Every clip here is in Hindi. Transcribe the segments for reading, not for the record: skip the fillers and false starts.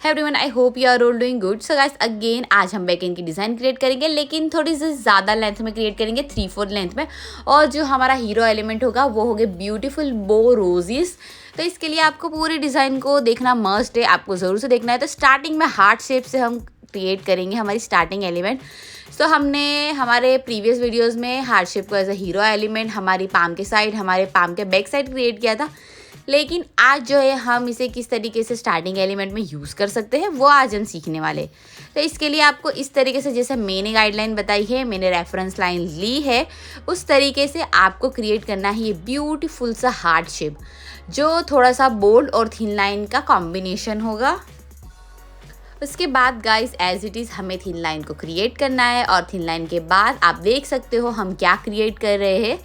Everyone, I hope you are all doing good. So guys again आज हम बैकएंड की डिज़ाइन क्रिएट करेंगे, लेकिन थोड़ी सी ज़्यादा लेंथ में क्रिएट करेंगे, 3/4 लेंथ में। और जो हमारा हीरो एलिमेंट होगा वो होगा ब्यूटीफुल बो रोजेस। तो इसके लिए आपको पूरी डिज़ाइन को देखना मस्ट है, आपको ज़रूर से देखना है। तो स्टार्टिंग में हार्ट शेप से हम क्रिएट करेंगे हमारी स्टार्टिंग एलिमेंट। सो हमने हमारे प्रीवियस वीडियोज़ में हार्ट शेप को एज अ हीरो एलिमेंट हमारी पाम के साइड, हमारे पाम के बैक साइड क्रिएट किया था। लेकिन आज जो है हम इसे किस तरीके से स्टार्टिंग एलिमेंट में यूज़ कर सकते हैं वो आज हम सीखने वाले। तो इसके लिए आपको इस तरीके से, जैसे मैंने गाइडलाइन बताई है, मैंने रेफरेंस लाइन ली है, उस तरीके से आपको क्रिएट करना है ये ब्यूटीफुल सा हार्ट शेप, जो थोड़ा सा बोल्ड और थिन लाइन का कॉम्बिनेशन होगा। उसके बाद गाइस एज इट इज़ हमें थिन लाइन को क्रिएट करना है, और थिन लाइन के बाद आप देख सकते हो हम क्या क्रिएट कर रहे हैं,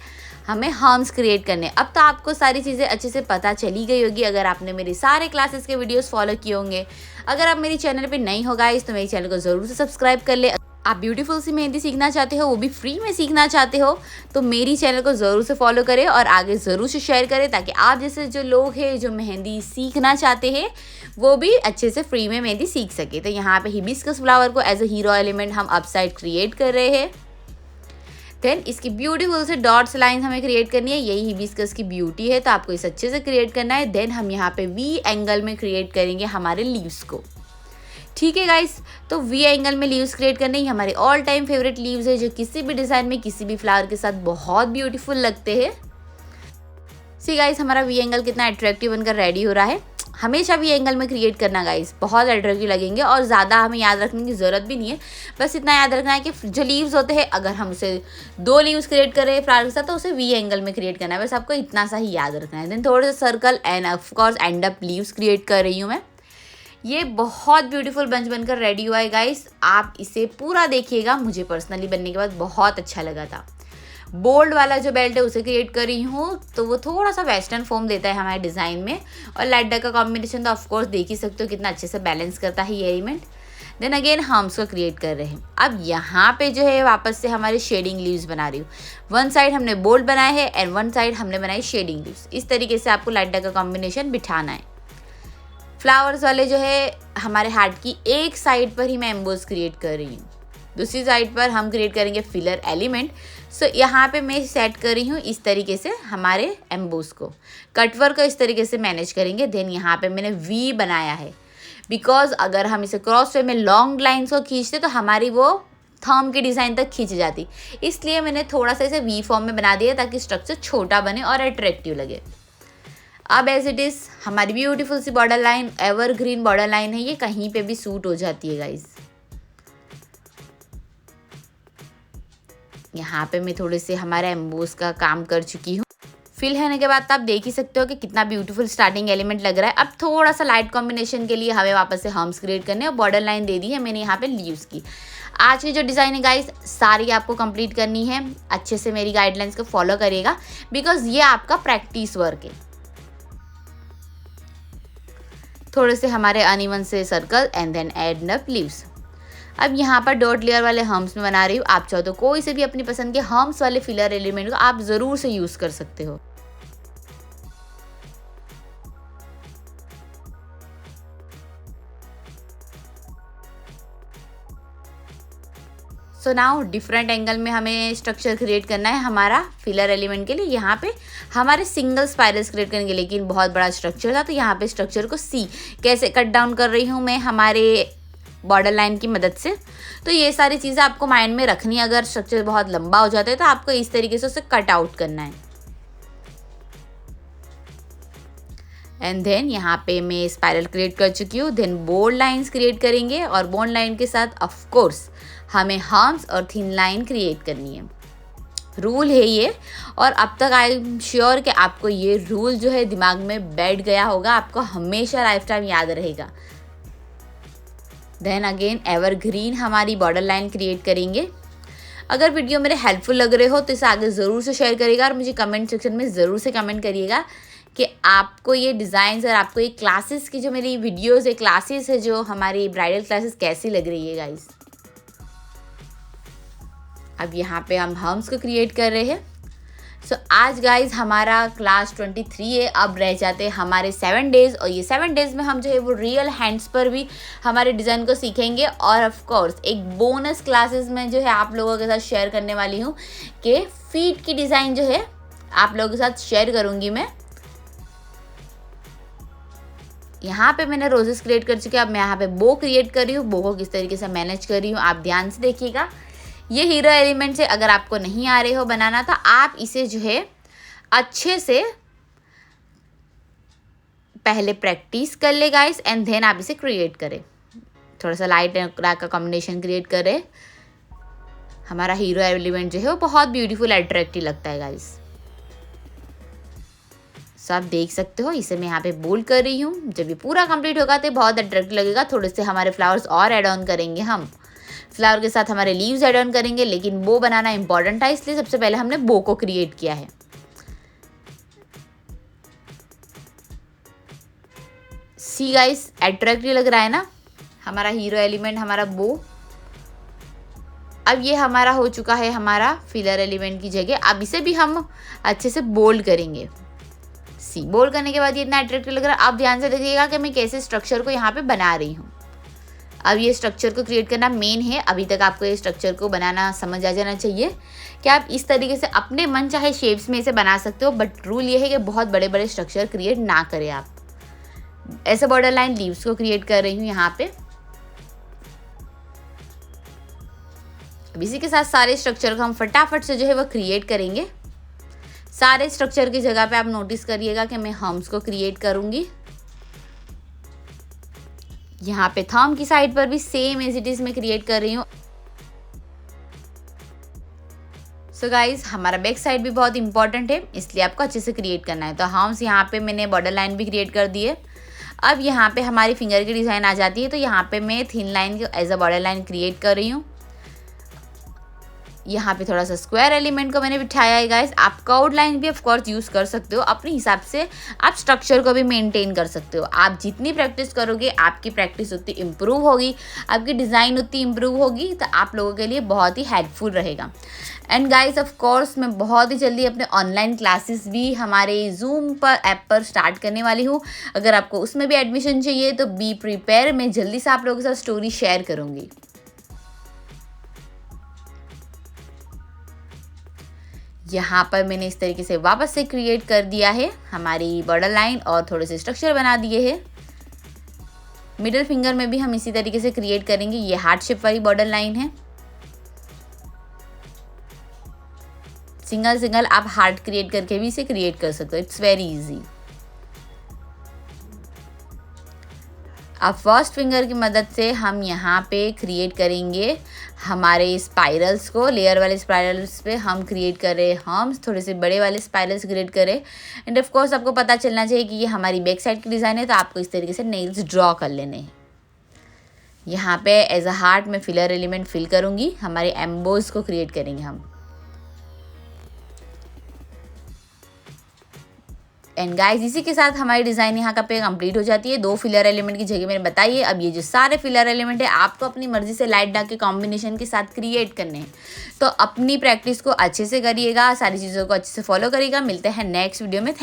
हमें हम्स क्रिएट करने। अब तो आपको सारी चीज़ें अच्छे से पता चली गई होगी अगर आपने मेरे सारे क्लासेस के वीडियोस फॉलो किए होंगे। अगर आप मेरी चैनल पे नहीं हो गाइस तो मेरे चैनल को ज़रूर से सब्सक्राइब कर ले। आप ब्यूटीफुल सी मेहंदी सीखना चाहते हो, वो भी फ्री में सीखना चाहते हो, तो मेरी चैनल को ज़रूर से फॉलो करें और आगे ज़रूर से शेयर करें, ताकि आप जैसे जो लोग हैं जो मेहंदी सीखना चाहते हैं वो भी अच्छे से फ्री में मेहंदी सीख सके। तो यहाँ पे हिबिस्कस फ्लावर को एज अ हीरो एलिमेंट हम अपसाइड क्रिएट कर रहे हैं। देन इसकी ब्यूटीफुल से डॉट्स लाइन हमें क्रिएट करनी है, यही हिबिस्कस की ब्यूटी है, तो आपको इस अच्छे से क्रिएट करना है। देन हम यहाँ पे वी एंगल में क्रिएट करेंगे हमारे लीव्स को। ठीक है गाइस, तो वी एंगल में लीव्स क्रिएट करने ही हमारे ऑल टाइम फेवरेट लीव्स है, जो किसी भी डिज़ाइन में किसी भी फ्लावर के साथ बहुत ब्यूटीफुल लगते हैं। सी गाइस, हमारा वी एंगल कितना अट्रैक्टिव बनकर रेडी हो रहा है। हमेशा भी एंगल में क्रिएट करना गाइस, बहुत अट्रैक्टिव लगेंगे, और ज़्यादा हमें याद रखने की ज़रूरत भी नहीं है। बस इतना याद रखना है कि जो लीव्स होते हैं, अगर हम उसे 2 लीव्स क्रिएट कर रहे हैं फ्लावर के साथ, तो उसे वी एंगल में क्रिएट करना है। बस आपको इतना सा ही याद रखना है। देन थोड़े से circle and of course and up leaves create कर रही हूँ मैं। ये बहुत ब्यूटीफुल बंच बनकर रेडी हुआ है गाइस, आप इसे पूरा देखिएगा। मुझे पर्सनली बनने के बाद बहुत अच्छा लगा था। बोल्ड वाला जो बेल्ट है उसे क्रिएट कर रही हूँ, तो वो थोड़ा सा वेस्टर्न फॉर्म देता है हमारे डिज़ाइन में, और लाइट डार्क का कॉम्बिनेशन तो ऑफकोर्स देख ही सकते हो कितना अच्छे से बैलेंस करता है ये एलिमेंट। देन अगेन हम्स को क्रिएट कर रहे हैं। अब यहाँ पे जो है वापस से हमारे शेडिंग लीव्स बना रही हूँ। वन साइड हमने बोल्ड बनाए हैं एंड वन साइड हमने बनाई शेडिंग लीव्स। इस तरीके से आपको लाइट डार्क का कॉम्बिनेशन बिठाना है। फ्लावर्स वाले जो है हमारे हार्ट की एक साइड पर ही मैं एम्बोज क्रिएट कर रही हूँ, दूसरी साइड पर हम क्रिएट करेंगे फिलर एलिमेंट। सो यहाँ पे मैं सेट कर रही हूँ इस तरीके से हमारे एम्बोज को, कटवर्क को इस तरीके से मैनेज करेंगे। देन यहाँ पे मैंने वी बनाया है, बिकॉज अगर हम इसे क्रॉस वे में लॉन्ग लाइन्स को खींचते तो हमारी वो थंब की डिज़ाइन तक खींच जाती, इसलिए मैंने थोड़ा सा इसे वी फॉर्म में बना दिया ताकि स्ट्रक्चर छोटा बने और अट्रैक्टिव लगे। अब एज इट इज़ हमारी beautiful sea border line, evergreen border line है, ये कहीं पे भी सूट हो जाती है गाइज। यहाँ पे मैं थोड़े से हमारे एम्बोस का काम कर चुकी हूँ। फिल होने के बाद आप देख ही सकते हो कि कितना ब्यूटीफुल स्टार्टिंग एलिमेंट लग रहा है। अब थोड़ा सा लाइट कॉम्बिनेशन के लिए हमें वापस से हम्स क्रिएट करने और बॉर्डर लाइन दे दी है मैंने यहाँ पे लीव्स की। आज की जो डिज़ाइन है गाइस सारी आपको कंप्लीट करनी है, अच्छे से मेरी गाइडलाइंस को फॉलो करिएगा, बिकॉज ये आपका प्रैक्टिस वर्क है। थोड़े से हमारे अनइवन से circle and then add up leaves. अब यहाँ पर डॉट लेयर वाले हम्स में बना रही हूँ। आप चाहो तो कोई से भी अपनी पसंद के हम्स वाले फिलर एलिमेंट को आप ज़रूर से यूज़ कर सकते हो। सो नाउ डिफरेंट एंगल में हमें स्ट्रक्चर क्रिएट करना है हमारा फिलर एलिमेंट के लिए। यहाँ पे हमारे सिंगल स्पाइरल्स क्रिएट करेंगे, लेकिन बहुत बड़ा स्ट्रक्चर था, तो यहाँ पे स्ट्रक्चर को सी कैसे कट डाउन कर रही हूँ मैं हमारे बॉर्डर लाइन की मदद से। तो ये सारी चीज़ें आपको माइंड में रखनी है। अगर स्ट्रक्चर बहुत लंबा हो जाता है तो आपको इस तरीके से उसे कट आउट करना है। एंड देन यहाँ पे मैं स्पाइरल क्रिएट कर चुकी हूँ। देन बोल्ड लाइंस क्रिएट करेंगे, और बोल्ड लाइन के साथ ऑफ कोर्स हमें हम्स और थिन लाइन क्रिएट करनी है। रूल है ये, और अब तक आई एम श्योर कि आपको ये रूल जो है दिमाग में बैठ गया होगा, आपको हमेशा लाइफ टाइम याद रहेगा। देन अगेन एवरग्रीन हमारी बॉर्डर लाइन क्रिएट करेंगे। अगर वीडियो मेरे हेल्पफुल लग रहे हो तो इसे आगे ज़रूर से शेयर करिएगा, और मुझे कमेंट सेक्शन में ज़रूर से कमेंट करिएगा कि आपको ये डिज़ाइंस और आपको ये क्लासेस की जो मेरी वीडियोस है, क्लासेस है जो हमारी ब्राइडल क्लासेस कैसी लग रही है गाइस। अब यहाँ पे हम हम्स को क्रिएट कर रहे हैं। सो आज गाइज हमारा क्लास 23 है, अब रह जाते हैं हमारे 7 डेज़, और ये 7 डेज़ में हम जो है वो रियल हैंड्स पर भी हमारे डिज़ाइन को सीखेंगे। और ऑफ कोर्स एक बोनस क्लासेस में जो है आप लोगों के साथ शेयर करने वाली हूँ कि फीट की डिज़ाइन जो है आप लोगों के साथ शेयर करूँगी मैं। यहाँ पे मैंने रोजेस क्रिएट कर चुके हैं, अब मैं यहाँ पे बो क्रिएट कर रही हूँ। बो को किस तरीके से मैनेज कर रही हूँ आप ध्यान से देखिएगा। ये हीरो एलिमेंट से अगर आपको नहीं आ रहे हो बनाना तो आप इसे जो है अच्छे से पहले प्रैक्टिस कर ले गाइस, एंड देन आप इसे क्रिएट करें। थोड़ा सा लाइट एंड डार्क का कॉम्बिनेशन क्रिएट करें। हमारा हीरो एलिमेंट जो है वो बहुत ब्यूटीफुल अट्रैक्टिव लगता है गाइस। सो आप देख सकते हो, इसे मैं यहाँ पे बोल्ड कर रही हूँ। जब ये पूरा कंप्लीट होगा तो बहुत अट्रैक्टिव लगेगा। थोड़े से हमारे फ्लावर्स और ऐड ऑन करेंगे हम। फ्लावर के साथ हमारे लीव्स ऐड ऑन करेंगे, लेकिन बो बनाना इंपॉर्टेंट है, इसलिए सबसे पहले हमने बो को क्रिएट किया है। सी गाइस, अट्रैक्टिव लग रहा है ना हमारा हीरो एलिमेंट, हमारा बो। अब ये हमारा हो चुका है हमारा फिलर एलिमेंट की जगह। अब इसे भी हम अच्छे से बोल्ड करेंगे। सी बोल्ड करने के बाद ये इतना अट्रैक्टिव लग रहा है। आप ध्यान से देखिएगा कि मैं कैसे स्ट्रक्चर को यहाँ पे बना रही हूँ। अब ये स्ट्रक्चर को क्रिएट करना मेन है। अभी तक आपको ये स्ट्रक्चर को बनाना समझ आ जाना चाहिए कि आप इस तरीके से अपने मन चाहे शेप्स में इसे बना सकते हो, बट रूल ये है कि बहुत बड़े बड़े स्ट्रक्चर क्रिएट ना करें आप। ऐसे बॉर्डर लाइन लीव्स को क्रिएट कर रही हूँ यहाँ पे। अब इसी के साथ सारे स्ट्रक्चर को हम फटाफट से जो है वो क्रिएट करेंगे। सारे स्ट्रक्चर की जगह पे आप नोटिस करिएगा कि मैं हम्स को क्रिएट करूँगी। यहाँ पे थंब की साइड पर भी सेम एज इट इज मैं क्रिएट कर रही हूँ। सो गाइज हमारा बैक साइड भी बहुत इंपॉर्टेंट है, इसलिए आपको अच्छे से क्रिएट करना है। तो हम्स यहाँ पे मैंने बॉर्डर लाइन भी क्रिएट कर दी है। अब यहाँ पे हमारी फिंगर की डिज़ाइन आ जाती है, तो यहाँ पे मैं थिन लाइन को as a border line create कर रही हूँ। यहाँ पे थोड़ा सा स्क्वायर एलिमेंट को मैंने बिठाया है गाइस। आप कर्व्ड लाइन भी ऑफ कोर्स यूज़ कर सकते हो, अपने हिसाब से आप स्ट्रक्चर को भी मेंटेन कर सकते हो। आप जितनी प्रैक्टिस करोगे आपकी प्रैक्टिस उतनी इम्प्रूव होगी, आपकी डिज़ाइन उतनी इम्प्रूव होगी, तो आप लोगों के लिए बहुत ही हेल्पफुल रहेगा। एंड गाइस ऑफ कोर्स मैं बहुत ही जल्दी अपने ऑनलाइन क्लासेस भी हमारे जूम पर ऐप पर स्टार्ट करने वाली हूँ। अगर आपको उसमें भी एडमिशन चाहिए तो बी प्रिपेयर, मैं जल्दी से आप लोगों के साथ स्टोरी शेयर करूँगी। यहाँ पर मैंने इस तरीके से वापस से क्रिएट कर दिया है हमारी बॉर्डर लाइन और थोड़े से स्ट्रक्चर बना दिए हैं। मिडिल फिंगर में भी हम इसी तरीके से क्रिएट करेंगे। ये हार्ट शेप वाली बॉर्डर लाइन है। सिंगल सिंगल आप हार्ट क्रिएट करके भी इसे क्रिएट कर सकते हो। It's very easy. अब फर्स्ट फिंगर की मदद से हम यहाँ पे क्रिएट करेंगे हमारे स्पाइरल्स को। लेयर वाले स्पाइरल्स पे हम क्रिएट करें, हम थोड़े से बड़े वाले स्पाइरल्स क्रिएट करें। एंड ऑफ कोर्स आपको पता चलना चाहिए कि ये हमारी बैक साइड की डिज़ाइन है, तो आपको इस तरीके से नेल्स ड्रॉ कर लेने हैं। यहाँ पे एज अ हार्ट में फिलर एलिमेंट फिल करूँगी। हमारे एम्बोज को क्रिएट करेंगे हम। एंड गाइस इसी के साथ हमारी डिज़ाइन यहाँ का पे कंप्लीट हो जाती है। 2 फिलर एलिमेंट की जगह मैंने बताई है। अब ये जो सारे फिलर एलिमेंट है आपको अपनी मर्जी से लाइट डार्क के कॉम्बिनेशन के साथ क्रिएट करने हैं, तो अपनी प्रैक्टिस को अच्छे से करिएगा, सारी चीज़ों को अच्छे से फॉलो करिएगा। मिलते हैं नेक्स्ट वीडियो में। थैंक